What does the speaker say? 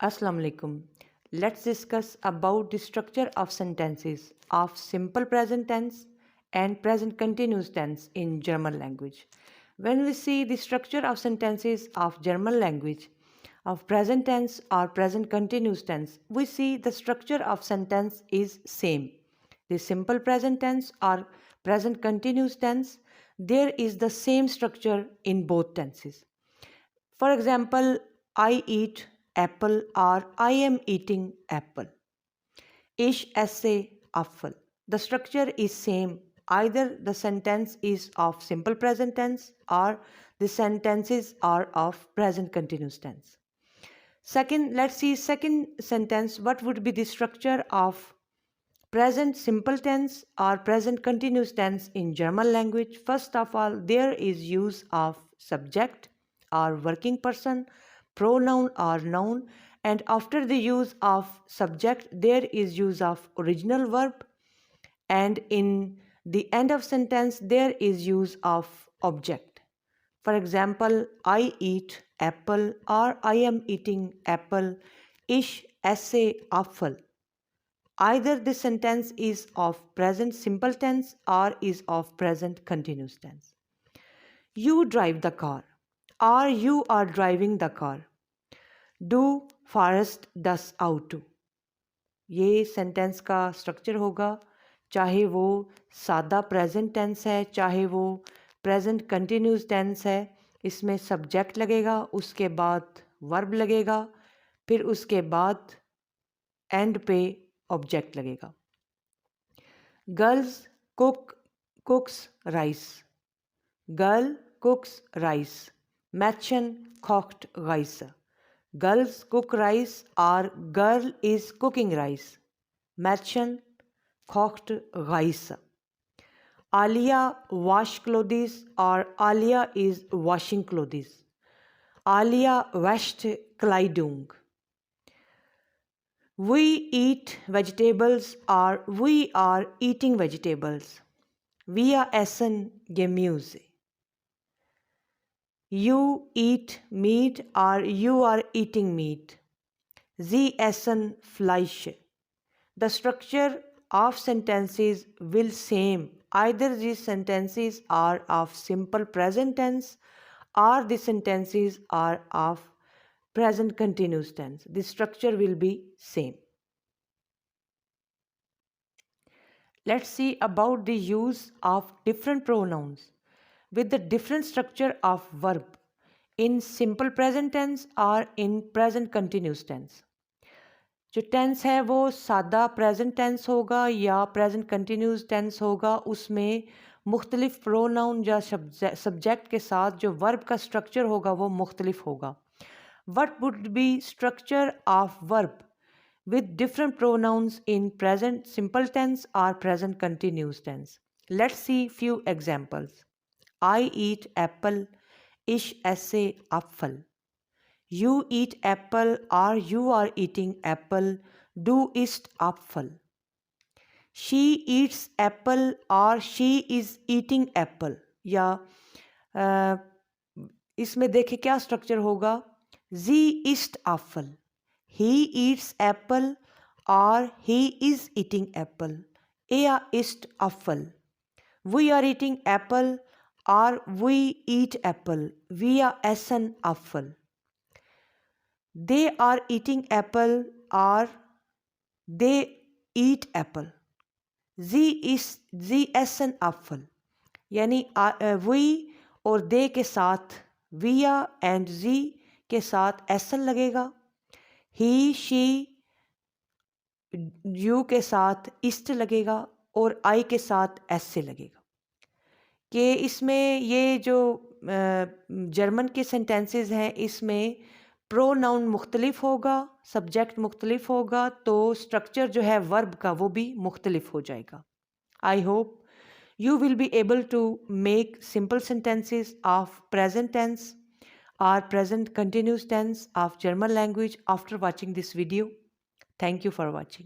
Assalamu alaikum. Let's discuss about the structure of sentences of simple present tense and present continuous tense in German language. When we see the structure of sentences of German language of present tense or present continuous tense, we see the structure of sentence is same. The simple present tense or present continuous tense, there is the same structure in both tenses. For example, I eat apple or I am eating apple. Ich esse Apfel. The structure is same. Either the sentence is of simple present tense or the sentences are of present continuous tense. Second, let's see second sentence. What would be the structure of present simple tense or present continuous tense in German language? First of all, there is use of subject or working person, pronoun or noun, and after the use of subject, there is use of original verb, and in the end of sentence, there is use of object. For example, I eat apple or I am eating apple. Ich esse Apfel. Either the sentence is of present simple tense or is of present continuous tense. You drive the car or you are driving the car. Do forest das Auto. ये sentence का structure होगा, चाहे वो सादा present tense है चाहे वो present continuous tense है. इसमें सब्जेक्ट लगेगा, उसके बाद वर्ब लगेगा, फिर उसके बाद एंड पे ऑब्जेक्ट लगेगा. Girls cooks rice. Girl cooks rice. मैचन kocht rice. Girls cook rice और गर्ल इज कुकिंग राइस. मैचन kocht rice. Alia wash clothes और Alia is washing clothes. Alia wäscht Kleidung. We eat vegetables or we are eating vegetables. Wir essen Gemüse. You eat meat or you are eating meat. Sie essen Fleisch. The structure of sentences will same. Either these sentences are of simple present tense or the sentences are of present continuous tense. The structure will be same. Let's see about the use of different pronouns with the different structure of verb in simple present tense or in present continuous tense. जो tense है वो सादा present tense होगा या present continuous tense होगा, उसमें मुख्तलिफ pronoun या सब्जेक्ट के साथ जो वर्ब का स्ट्रक्चर होगा वो मुख्तलिफ होगा. What would be structure of verb with different pronouns in present simple tense or present continuous tense? Let's see few examples. I eat apple. Ich esse Apfel. You eat apple or you are eating apple. Du isst Apfel. She eats apple or she is eating apple. या इसमें देखें क्या structure होगा. Sie isst Apfel. He eats apple or he is eating apple. Er isst Apfel. We are eating apple or we eat apple. Wir essen Apfel. They are eating apple or they eat apple. Sie essen Apfel. यानी we और they के साथ wir and sie के साथ एसन लगेगा. ही she you के साथ east लगेगा और आई के साथ एस से लगेगा. कि इसमें ये जो जर्मन के सेंटेंसेस हैं इसमें प्रोनाउन मुख्तलिफ होगा, सब्जेक्ट मुख्तलिफ होगा, तो स्ट्रक्चर जो है वर्ब का वो भी मुख्तलिफ हो जाएगा. I hope you will be able to make simple sentences of present tense or present continuous tense of German language after watching this video. Thank you for watching.